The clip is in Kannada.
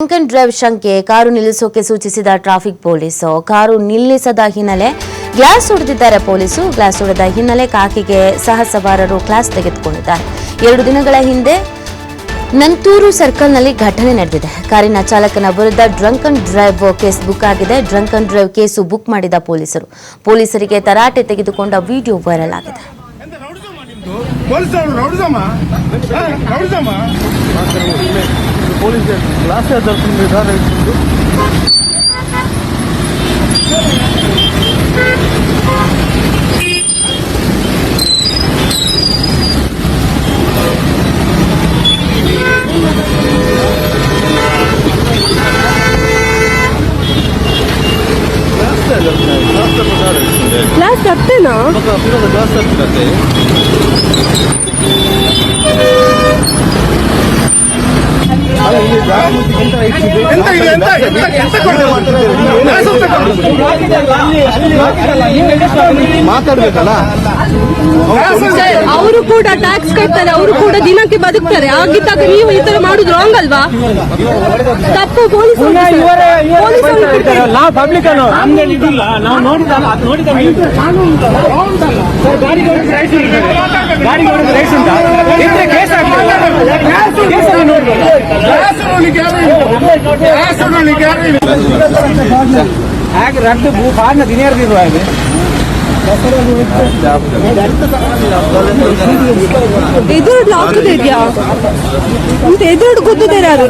ಡ್ರಂಕ್ ಅಂಡ್ ಡ್ರೈವ್ ಶಂಕೆ ಕಾರು ನಿಲ್ಲಿಸೋಕೆ ಸೂಚಿಸಿದ ಟ್ರಾಫಿಕ್ ಪೊಲೀಸರು ಕಾರು ನಿಲ್ಲಿಸದ ಹಿನ್ನೆಲೆ ಗ್ಲಾಸ್ ಹೊಡೆದಿದ್ದಾರೆ ಪೊಲೀಸರು. ಗ್ಲಾಸ್ ಹೊಡೆದ ಹಿನ್ನೆಲೆ ಕಾಕಿಗೆ ಸಹ ಸವಾರರು ಕ್ಲಾಸ್ ತೆಗೆದುಕೊಂಡಿದ್ದಾರೆ. 2 ದಿನಗಳ ಹಿಂದೆ ನಂತೂರು ಸರ್ಕಲ್ನಲ್ಲಿ ಘಟನೆ ನಡೆದಿದೆ. ಕಾರಿನ ಚಾಲಕನ ವಿರುದ್ಧ drunk and drive case book ಆಗಿದೆ. Drunk and drive case book ಮಾಡಿದ ಪೊಲೀಸರಿಗೆ ತರಾಟೆ ತೆಗೆದುಕೊಂಡ ವಿಡಿಯೋ ವೈರಲ್ ಆಗಿದೆ. क्लास करते ना क्लास करते ಮಾತಾಡ್ಬೇಕಲ್ಲ. ಅವರು ಕೂಡ ಟ್ಯಾಕ್ಸ್ ಕಟ್ತಾರೆ, ಅವರು ಕೂಡ ದಿನಕ್ಕೆ ಬದುಕ್ತಾರೆ. ಆಗಿದ್ದಾಗ ನೀವು ಈ ತರ ಮಾಡುದು ರಾಂಗ್ ಅಲ್ವಾ? ತಪ್ಪು ಪೊಲೀಸ್ ನಾವು ಪಬ್ಲಿಕ್ ನಾವು ನೋಡಿದ ಹಾಗೆ ರದ್ದು ಕಾರಣ ದಿನೇರ್ದಿರುವ ಹಾಗೆ ಎದುರು ಹಾಕುದೇ ಇದೆಯಾ ಅಂತ ಎದುರು ಗೊತ್ತಿದ್ದಾರೆ ಅದು